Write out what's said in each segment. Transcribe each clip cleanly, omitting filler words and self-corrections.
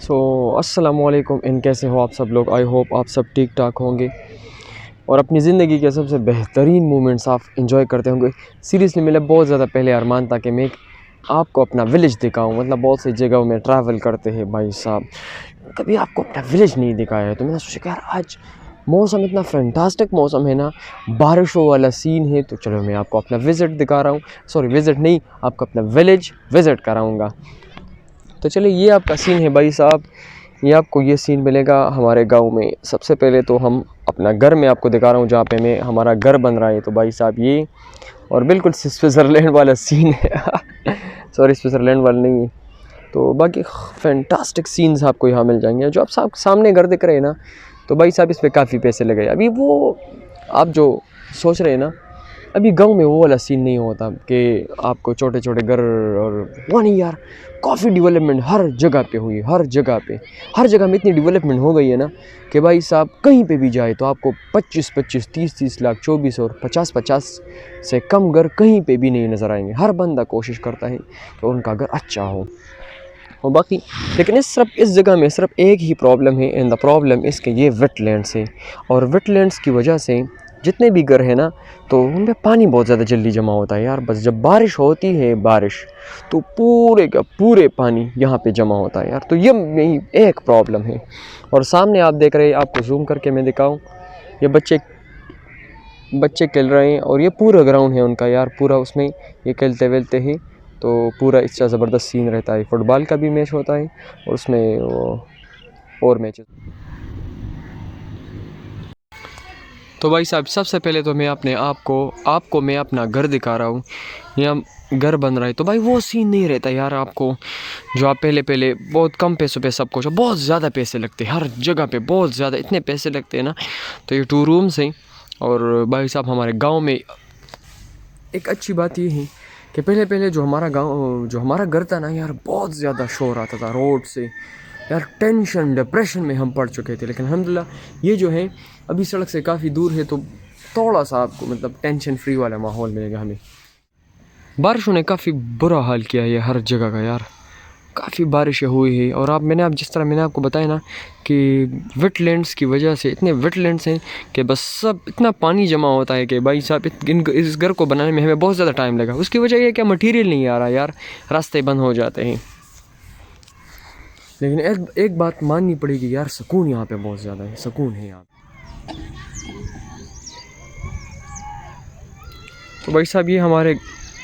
अस्सलामुअलैकुम। इन कैसे हो आप सब लोग? आई होप आप सब ठीक ठाक होंगे और अपनी ज़िंदगी के सबसे बेहतरीन मोमेंट्स आप इंजॉय करते होंगे। सीरियसली मेरा बहुत ज़्यादा पहले अरमान था कि मैं आपको अपना विलेज दिखाऊं। मतलब बहुत सी जगहों में ट्रैवल करते हैं भाई साहब, कभी आपको अपना विलेज नहीं दिखाया है। तो मैंने सोचा यार आज मौसम इतना फैंटास्टिक मौसम है ना, बारिशों वाला सीन है, तो चलो मैं आपको अपना विज़िट दिखा रहा हूँ। सॉरी विज़िट नहीं, आपको अपना विलेज विज़िट कराऊँगा। तो चलिए ये आपका सीन है भाई साहब, ये आपको ये सीन मिलेगा हमारे गांव में। सबसे पहले तो हम अपना घर में आपको दिखा रहा हूँ, जहाँ पे मैं हमारा घर बन रहा है। तो भाई साहब ये, और बिल्कुल स्विट्ज़रलैंड वाला सीन है सॉरी स्विट्ज़रलैंड वाला नहीं है। तो बाकी फैंटास्टिक सीन्स आपको यहाँ मिल जाएंगे। जो आप सामने घर दिख रहे हैं ना, तो भाई साहब इस पर काफ़ी पैसे लगे। अभी वो आप जो सोच रहे हैं ना, अभी गांव में वो वाला सीन नहीं होता कि आपको छोटे छोटे घर, और वो नहीं यार, काफ़ी डेवलपमेंट हर जगह पे हुई। हर जगह में इतनी डेवलपमेंट हो गई है ना कि भाई साहब कहीं पे भी जाए तो आपको 25-25, 30-30 लाख, 24 और 50-50 से कम घर कहीं पे भी नहीं नज़र आएंगे। हर बंदा कोशिश करता है कि उनका घर अच्छा हो। और बाकी लेकिन इस जगह में सिर्फ एक ही प्रॉब्लम है, एंड द प्रॉब्लम इसके ये वेटलैंड्स है। और वेटलैंड्स की वजह से जितने भी घर हैं ना, तो उनमें पानी बहुत ज़्यादा जल्दी जमा होता है यार। बस जब बारिश होती है तो पूरे का पूरे पानी यहाँ पे जमा होता है यार। तो ये यही एक प्रॉब्लम है। और सामने आप देख रहे हैं, आपको जूम करके मैं दिखाऊं, ये बच्चे खेल रहे हैं और ये पूरा ग्राउंड है उनका यार, पूरा उसमें ये खेलते वेलते हैं। तो पूरा इसका ज़बरदस्त सीन रहता है। फुटबॉल का भी मैच होता है और उसमें और मैचेस। तो भाई साहब सबसे पहले तो मैं अपने आपको मैं अपना घर दिखा रहा हूँ। यहाँ घर बन रहा है, तो भाई वो सीन नहीं रहता यार आपको, जो आप पहले बहुत कम पैसों पे सब कुछ, बहुत ज़्यादा पैसे लगते हैं हर जगह पे, बहुत ज़्यादा इतने पैसे लगते हैं ना। तो ये 2 रूम्स हैं। और भाई साहब हमारे गांव में एक अच्छी बात ये है कि पहले जो हमारा घर था ना यार, बहुत ज़्यादा शोर आता था रोड से यार। टेंशन डिप्रेशन में हम पड़ चुके थे। लेकिन अल्हम्दुलिल्लाह ये जो है अभी सड़क से काफ़ी दूर है, तो थोड़ा सा आपको मतलब टेंशन फ्री वाला माहौल मिलेगा हमें। बारिशों ने काफ़ी बुरा हाल किया है हर जगह का यार, काफ़ी बारिशें हुई है। और आप जिस तरह मैंने आपको बताया ना कि वेटलैंड्स की वजह से इतने वेटलैंड्स हैं कि बस सब इतना पानी जमा होता है कि भाई साहब इस घर को बनाने में हमें बहुत ज़्यादा टाइम लगा। उसकी वजह यह क्या, मटेरियल नहीं आ रहा यार, रास्ते बंद हो जाते हैं। लेकिन एक बात माननी पड़ेगी यार, सुकून यहाँ पे बहुत ज़्यादा है, सुकून है यहाँ। तो भाई साहब ये हमारे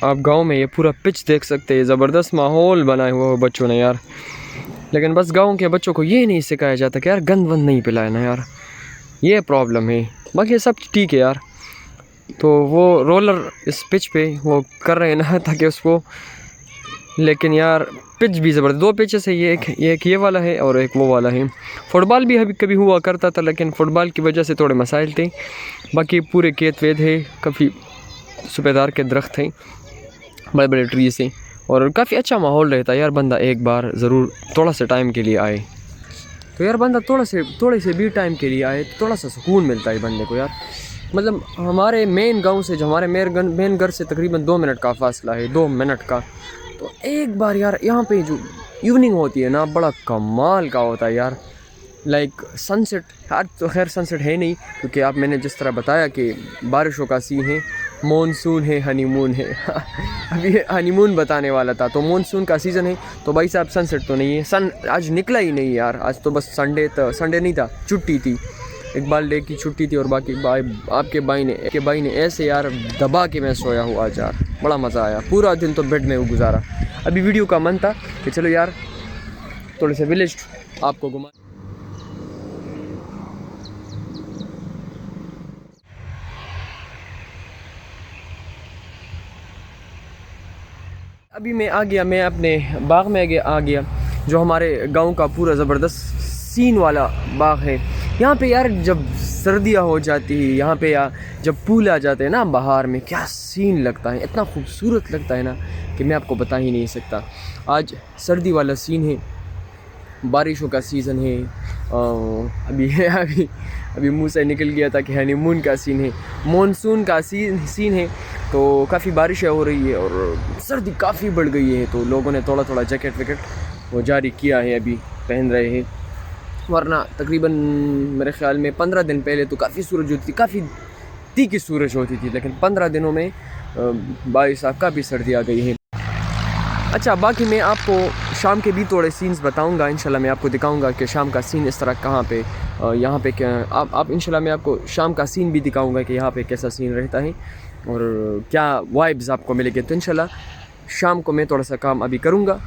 आप गांव में ये पूरा पिच देख सकते हैं, ज़बरदस्त माहौल बनाया हुआ है बच्चों ने यार। लेकिन बस गांव के बच्चों को ये नहीं सिखाया जाता कि यार गंद वंद नहीं पिलाया ना यार, ये प्रॉब्लम है। बाकी सब ठीक है यार। तो वो रोलर इस पिच पे वो कर रहे हैं ना ताकि उसको, लेकिन यार पिच भी ज़बरदस्त, 2 पिचेस है, एक ये वाला है और एक वो वाला है। फुटबॉल भी अभी कभी हुआ करता था, लेकिन फ़ुटबॉल की वजह से थोड़े मसाइल थे। बाकी पूरे खेत वेद है, काफ़ी सुपेदार के दरख्त हैं, बड़े बड़े ट्रीज हैं, और काफ़ी अच्छा माहौल रहता है यार। बंदा एक बार ज़रूर थोड़ा सा टाइम के लिए आए, तो यार बंदा थोड़े से भी टाइम के लिए आए तो थोड़ा सा सुकून मिलता है बंदे को यार। मतलब हमारे मेन गांव से जो हमारे मेन घर से तकरीबन 2 मिनट का फासला है, 2 मिनट का। तो एक बार यार यहाँ पे जो इवनिंग होती है ना, बड़ा कमाल का होता है यार। लाइक सनसेट, आज तो खैर सनसेट है नहीं, क्योंकि आप मैंने जिस तरह बताया कि बारिशों का सीन है, मॉनसून है, हनीमून है अभी हनीमून बताने वाला था, तो मॉनसून का सीज़न है। तो भाई साहब सनसेट तो नहीं है, सन आज निकला ही नहीं यार। आज तो बस संडे नहीं था, छुट्टी थी, इकबाल डे की छुट्टी थी। और बाकी आपके भाई ने ऐसे यार दबा के मैं सोया हूँ आज यार, बड़ा मज़ा आया। पूरा दिन तो बेड में गुजारा। अभी वीडियो का मन था कि चलो यार थोड़े से विलेज आपको घुमा। अभी मैं अपने बाग में आ गया, जो हमारे गांव का पूरा ज़बरदस्त सीन वाला बाग है। यहाँ पे यार जब सर्दियाँ हो जाती है यहाँ पे, या जब फूल आ जाते हैं ना बाहर में, क्या सीन लगता है, इतना खूबसूरत लगता है ना कि मैं आपको बता ही नहीं सकता। आज सर्दी वाला सीन है, बारिशों का सीज़न है। अभी मुंह से निकल गया था कि हनीमून का सीन है, मॉनसून का सीन है। तो काफ़ी बारिशें हो रही है और सर्दी काफ़ी बढ़ गई है, तो लोगों ने थोड़ा जैकेट वैकेट वो जारी किया है अभी। पहन रहे हैं, वरना तकरीबन मेरे ख़्याल में 15 दिन पहले तो काफ़ी सूरज होती थी, काफ़ी तीखी सूरज होती थी, लेकिन 15 दिनों में भाई साहब काफ़ी सर्दी आ गई है। अच्छा, बाकी मैं आपको शाम के भी थोड़े सीन्स बताऊंगा इंशाल्लाह। मैं आपको दिखाऊंगा कि शाम का सीन इस तरह कहाँ पे यहाँ पे क्या आप इंशाल्लाह मैं आपको शाम का सीन भी दिखाऊंगा कि यहाँ पे कैसा सीन रहता है और क्या वाइब्स आपको मिलेंगे। तो इंशाल्लाह शाम को मैं थोड़ा सा काम अभी करूँगा,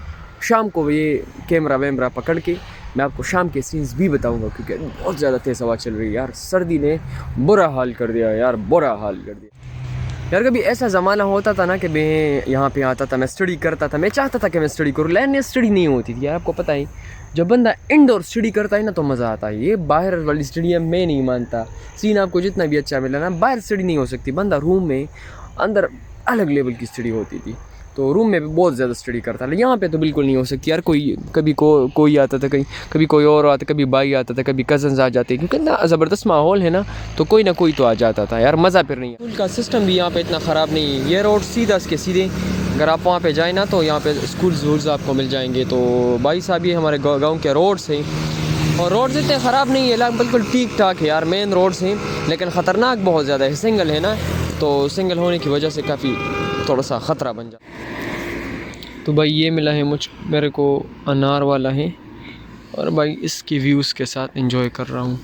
शाम को ये कैमरा वैमरा पकड़ के मैं आपको शाम के सीन्स भी बताऊँगा, क्योंकि बहुत ज़्यादा तेज़ हवा चल रही है यार। सर्दी ने बुरा हाल कर दिया यार, बुरा हाल कर दिया यार। कभी ऐसा ज़माना होता था ना कि मैं यहाँ पे आता था, मैं स्टडी करता था, मैं चाहता था कि मैं स्टडी करूँ, लेकिन स्टडी नहीं होती थी यार। आपको पता है जब बंदा इंडोर स्टडी करता है ना तो मज़ा आता है। ये बाहर वाली स्टडी है मैं नहीं मानता, सीन आपको जितना भी अच्छा मिला ना बाहर स्टडी नहीं हो सकती। बंदा रूम में अंदर अलग लेवल की स्टडी होती थी, तो रूम में भी बहुत ज़्यादा स्टडी करता है। यहाँ पे तो बिल्कुल नहीं हो सकती यार। कभी कोई आता था, कभी कोई और आता, कभी भाई आता था, कभी कज़न्स आ जाते, क्योंकि इतना ज़बरदस्त माहौल है ना, तो कोई ना कोई तो आ जाता था यार, मज़ा फिर नहीं है। स्कूल का सिस्टम भी यहाँ पे इतना ख़राब नहीं है। ये रोड सीधा इसके सीधे, अगर आप वहाँ पे जाए ना तो यहाँ पे स्कूल्स आपको मिल जाएंगे। तो भाई साहब ये हमारे गाँव के रोड्स हैं, और रोड्स इतने ख़राब नहीं है, बिल्कुल ठीक ठाक है यार। मेन रोड्स हैं लेकिन ख़तरनाक बहुत ज़्यादा है, सिंगल है ना, तो सिंगल होने की वजह से काफ़ी थोड़ा सा ख़तरा बन जाता। तो भाई ये मिला है मेरे को अनार वाला है, और भाई इसकी व्यूज़ के साथ एंजॉय कर रहा हूँ।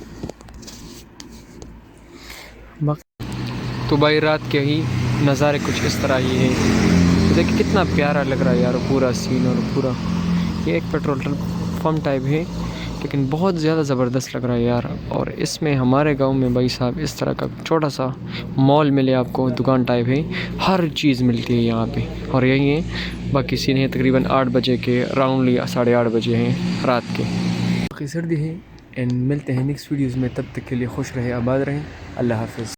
तो भाई रात के ही नज़ारे कुछ इस तरह ही है। तो देखिए कितना प्यारा लग रहा है यार पूरा सीन, और पूरा ये एक पेट्रोल पंप टाइप है, लेकिन बहुत ज़्यादा ज़बरदस्त लग रहा है यार। और इसमें हमारे गांव में भाई साहब इस तरह का छोटा सा मॉल मिले आपको, दुकान टाइप है, हर चीज़ मिलती है यहाँ पे। और यही है, बाकी सीन है तकरीबन 8 बजे के, राउंडली 8:30 बजे हैं रात के। बाकी सर्दी है। एंड मिलते हैं नेक्स्ट वीडियोज़ में, तब तक के लिए खुश रहे, आबाद रहें, अल्लाह हाफ़िज़।